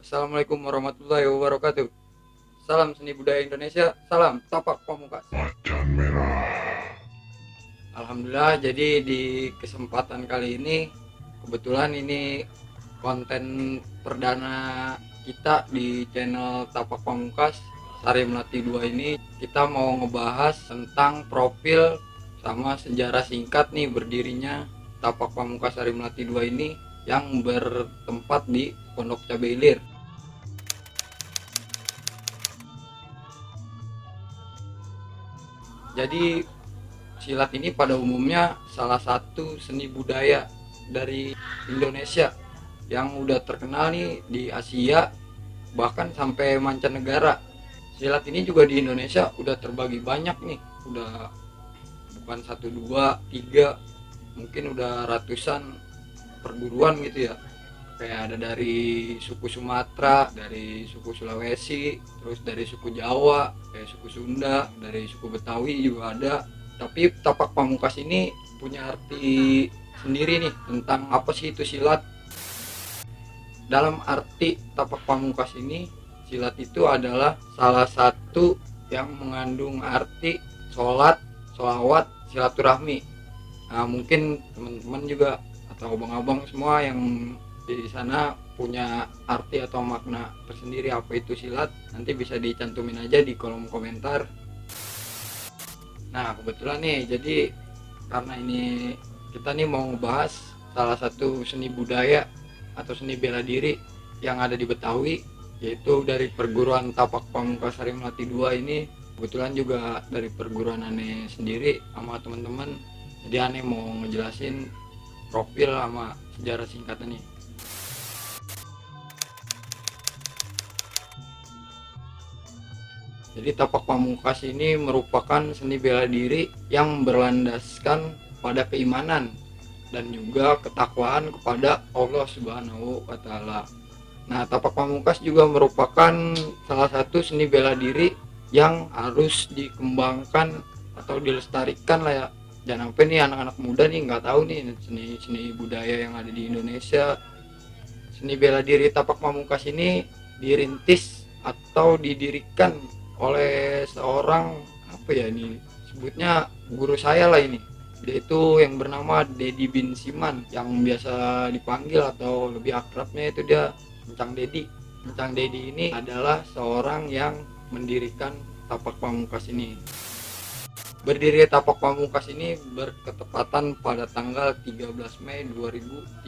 Assalamualaikum warahmatullahi wabarakatuh. Salam seni budaya Indonesia, salam tapak pamungkas. Macan merah. Alhamdulillah, jadi di kesempatan kali ini kebetulan ini konten perdana kita di channel Tapak Pamungkas Sari Melati 2 ini. Kita mau ngebahas tentang profil sama sejarah singkat nih berdirinya Tapak Pamungkas Sari Melati 2 ini yang bertempat di Pondok Cabe Ilir. Jadi silat ini pada umumnya salah satu seni budaya dari Indonesia yang udah terkenal nih di Asia bahkan sampai mancanegara. Silat ini juga di Indonesia udah terbagi banyak nih, udah bukan satu dua tiga, mungkin udah ratusan perguruan gitu ya. Kayak ada dari suku Sumatera, dari suku Sulawesi, terus dari suku Jawa, kayak suku Sunda, dari suku Betawi juga ada. Tapi tapak pamungkas ini punya arti sendiri nih tentang apa sih itu silat. Dalam arti tapak pamungkas ini, silat itu adalah salah satu yang mengandung arti sholat, sholawat, silaturahmi. Nah, mungkin teman-teman juga atau abang-abang semua yang di sana punya arti atau makna tersendiri apa itu silat, nanti bisa dicantumin aja di kolom komentar. Nah, kebetulan nih, jadi karena ini kita nih mau ngebahas salah satu seni budaya atau seni bela diri yang ada di Betawi, yaitu dari perguruan Tapak Pamungkas Sari Melati 2 ini. Kebetulan juga dari perguruan Ane sendiri sama teman-teman, jadi Ane mau ngejelasin profil sama sejarah singkatnya nih. Jadi tapak pamungkas ini merupakan seni bela diri yang berlandaskan pada keimanan dan juga ketakwaan kepada Allah Subhanahu wa Ta'ala. Nah, tapak pamungkas juga merupakan salah satu seni bela diri yang harus dikembangkan atau dilestarikan lah ya. Jangan sampai nih anak-anak muda nih nggak tahu nih seni budaya yang ada di Indonesia. Seni bela diri tapak pamungkas ini dirintis atau didirikan oleh seorang, apa ya ini sebutnya, guru saya lah ini, yaitu yang bernama Dedi bin Siman, yang biasa dipanggil atau lebih akrabnya itu dia Encang Dedi. Encang Dedi ini adalah seorang yang mendirikan tapak pamungkas ini. Berdiri tapak pamungkas ini berketepatan pada tanggal 13 Mei 2013.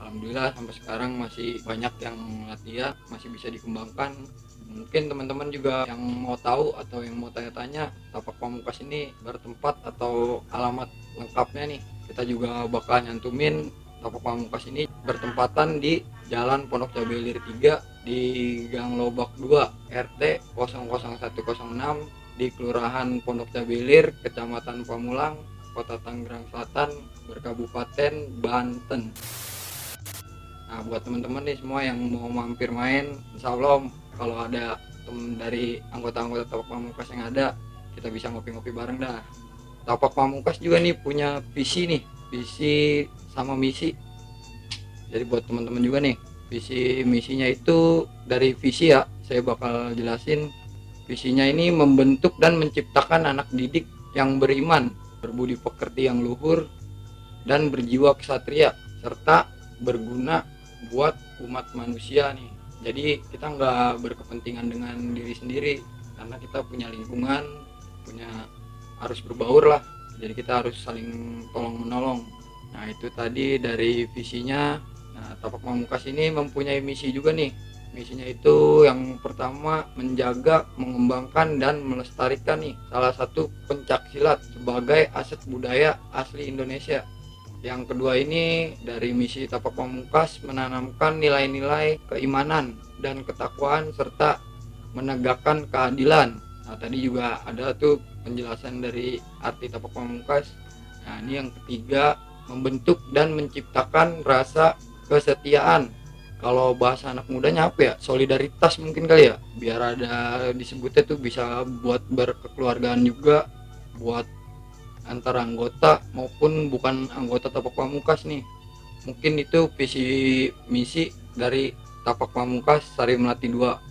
Alhamdulillah sampai sekarang masih banyak yang latihan, masih bisa dikembangkan. Mungkin teman-teman juga yang mau tahu atau yang mau tanya-tanya tapak pamungkas ini bertempat atau alamat lengkapnya nih, kita juga bakal nyantumin. Tapak pamungkas ini bertempatan di Jalan Pondok Cabe Ilir 3 di Gang Lobak 2 RT 00106 di Kelurahan Pondok Cabe Ilir, Kecamatan Pamulang, Kota Tangerang Selatan, berkabupaten Banten. Nah, buat teman-teman nih semua yang mau mampir main, insya Allah kalau ada temen dari anggota-anggota tapak pamungkas yang ada, kita bisa ngopi-ngopi bareng dah. Tapak pamungkas juga nih punya visi sama misi. Jadi buat teman-teman juga nih, visi misinya itu dari visi ya, saya bakal jelasin. Visinya ini membentuk dan menciptakan anak didik yang beriman, berbudi pekerti yang luhur, dan berjiwa kesatria, serta berguna buat umat manusia nih. Jadi kita nggak berkepentingan dengan diri sendiri, karena kita punya lingkungan, harus berbaur lah. Jadi kita harus saling tolong menolong. Nah, itu tadi dari visinya. Nah, tapak pamungkas ini mempunyai misi juga nih. Misinya itu yang pertama menjaga, mengembangkan dan melestarikan nih salah satu pencak silat sebagai aset budaya asli Indonesia. Yang kedua ini dari misi tapak pamungkas menanamkan nilai-nilai keimanan dan ketakwaan serta menegakkan keadilan. Nah, tadi juga ada tuh penjelasan dari arti tapak pamungkas. Nah, ini yang ketiga, membentuk dan menciptakan rasa kesetiaan. Kalau bahasa anak mudanya apa ya, solidaritas mungkin kali ya, biar ada disebutnya tuh bisa buat berkekeluargaan juga, buat antara anggota maupun bukan anggota tapak pamungkas nih. Mungkin itu visi misi dari Tapak Pamungkas Sari Melati 2.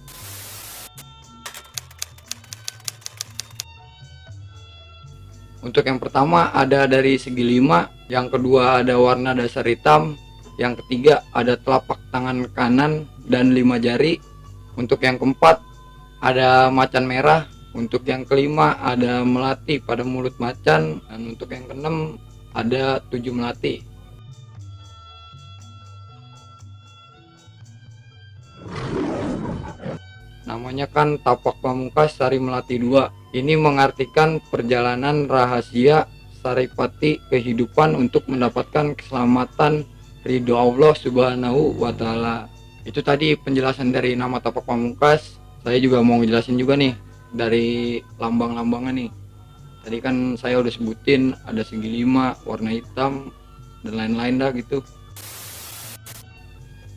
Untuk yang pertama ada dari segi 5, yang kedua ada warna dasar hitam, yang ketiga ada telapak tangan kanan dan 5 jari, untuk yang keempat ada macan merah, untuk yang kelima ada melati pada mulut macan, dan untuk yang keenam ada 7 melati. Namanya kan Tapak Pamungkas Sari Melati 2. Ini mengartikan perjalanan rahasia Saripati kehidupan untuk mendapatkan keselamatan ridho Allah Subhanahu wa Ta'ala. Itu tadi penjelasan dari nama Tapak Pamungkas. Saya juga mau ngejelasin juga nih dari lambang-lambangnya nih. Tadi kan saya udah sebutin ada segi 5, warna hitam, dan lain-lain dah gitu.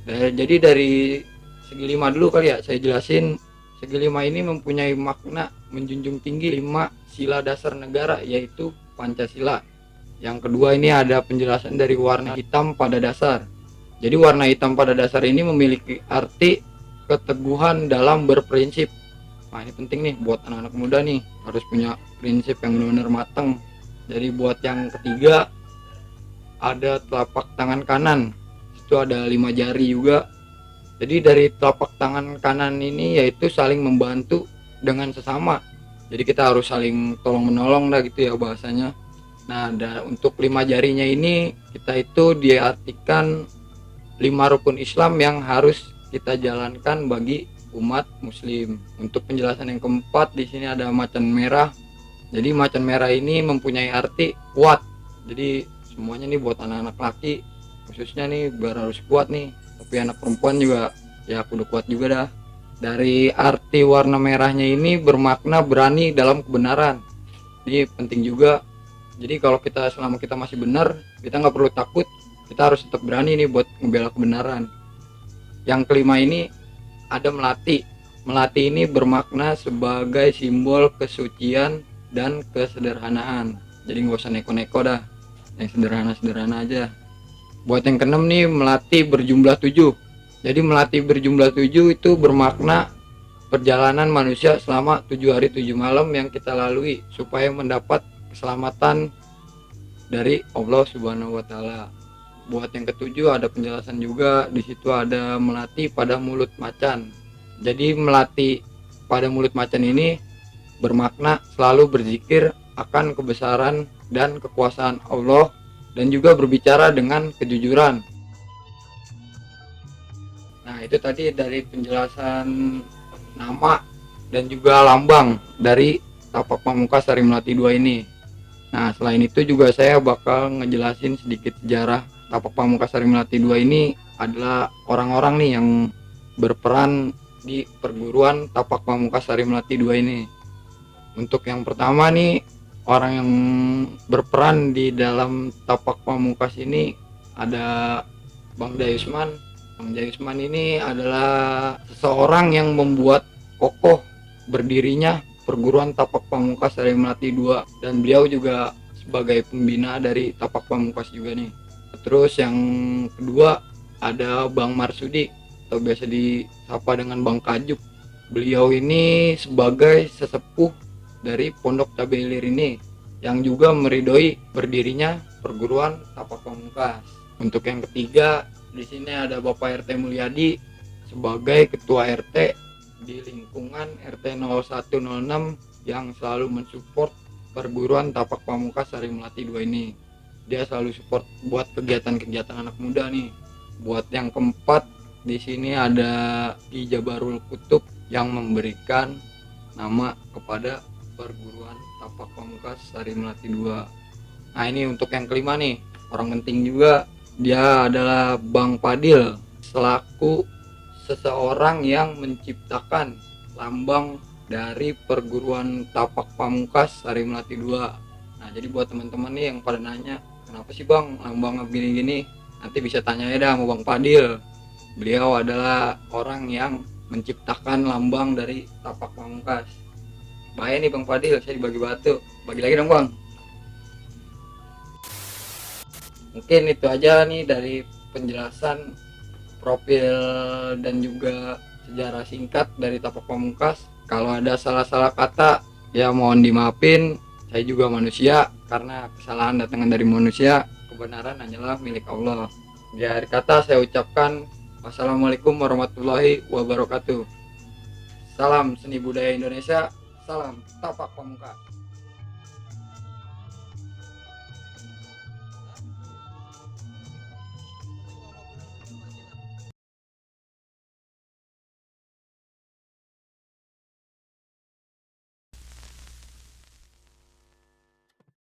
Jadi dari segi 5 dulu kali ya saya jelasin. Segi 5 ini mempunyai makna menjunjung tinggi 5 sila dasar negara, yaitu Pancasila. Yang kedua ini ada penjelasan dari warna hitam pada dasar. Jadi warna hitam pada dasar ini memiliki arti keteguhan dalam berprinsip. Nah ini penting nih buat anak-anak muda nih, harus punya prinsip yang benar-benar matang. Jadi buat yang ketiga ada telapak tangan kanan, itu ada 5 jari juga. Jadi dari telapak tangan kanan ini yaitu saling membantu dengan sesama. Jadi kita harus saling tolong menolong dah gitu ya bahasanya. Nah untuk 5 jarinya ini kita itu diartikan 5 rukun Islam yang harus kita jalankan bagi umat muslim. Untuk penjelasan yang keempat di sini ada macan merah. Jadi macan merah ini mempunyai arti kuat. Jadi semuanya nih buat anak-anak laki khususnya nih biar harus kuat nih. Tapi anak perempuan juga ya kudu kuat juga dah. Dari arti warna merahnya ini bermakna berani dalam kebenaran. Ini penting juga. Jadi kalau kita selama kita masih benar, kita nggak perlu takut. Kita harus tetap berani nih buat membela kebenaran. Yang kelima ini ada melati. Melati ini bermakna sebagai simbol kesucian dan kesederhanaan. Jadi nggak usah neko-neko dah, yang sederhana-sederhana aja. Buat yang keenam nih melati berjumlah 7. Jadi melati berjumlah 7 itu bermakna perjalanan manusia selama 7 hari 7 malam yang kita lalui supaya mendapat keselamatan dari Allah Subhanahu wa Ta'ala. Buat yang ketujuh ada penjelasan juga, di situ ada melati pada mulut macan. Jadi melati pada mulut macan ini bermakna selalu berzikir akan kebesaran dan kekuasaan Allah dan juga berbicara dengan kejujuran. Nah itu tadi dari penjelasan nama dan juga lambang dari Tapak Pamungkas Sari Melati 2 ini. Nah selain itu juga saya bakal ngejelasin sedikit sejarah Tapak Pamungkas Sari Melati 2 ini adalah orang-orang nih yang berperan di perguruan Tapak Pamungkas Sari Melati 2 ini. Untuk yang pertama nih, orang yang berperan di dalam Tapak Pamungkas ini ada Bang Dayusman. Bang Dayusman ini adalah seseorang yang membuat kokoh berdirinya perguruan Tapak Pamungkas Sari Melati 2, dan beliau juga sebagai pembina dari Tapak Pamungkas juga nih. Terus yang kedua ada Bang Marsudi atau biasa disapa dengan Bang Kajuk. Beliau ini sebagai sesepuh dari Pondok Cabai Ilir ini yang juga meridhoi berdirinya perguruan Tapak Pamungkas. Untuk yang ketiga di sini ada Bapak RT Mulyadi sebagai ketua RT di lingkungan RT 0106 yang selalu mensupport perguruan Tapak Pamungkas Sari Melati 2 ini. Dia selalu support buat kegiatan-kegiatan anak muda nih. Buat yang keempat di sini ada Ki Jabarul Kutub yang memberikan nama kepada perguruan Tapak Pamungkas Sari Melati 2. Nah ini untuk yang kelima nih, orang penting juga, dia adalah Bang Padil selaku seseorang yang menciptakan lambang dari perguruan Tapak Pamungkas Sari Melati 2. Nah jadi buat teman-teman nih yang pada nanya, kenapa sih Bang lambang gini-gini, nanti bisa tanya ya dah sama Bang Padil. Beliau adalah orang yang menciptakan lambang dari Tapak Pamungkas. Bahaya nih Bang Padil, saya dibagi batu. Bagi lagi dong Bang. Mungkin itu aja nih dari penjelasan profil dan juga sejarah singkat dari Tapak Pamungkas. Kalau ada salah-salah kata ya mohon dimaafin, saya juga manusia, karena kesalahan datang dari manusia, kebenaran hanyalah milik Allah. Di akhir kata saya ucapkan wassalamualaikum warahmatullahi wabarakatuh. Salam seni budaya Indonesia, salam Tapak Pamungkas.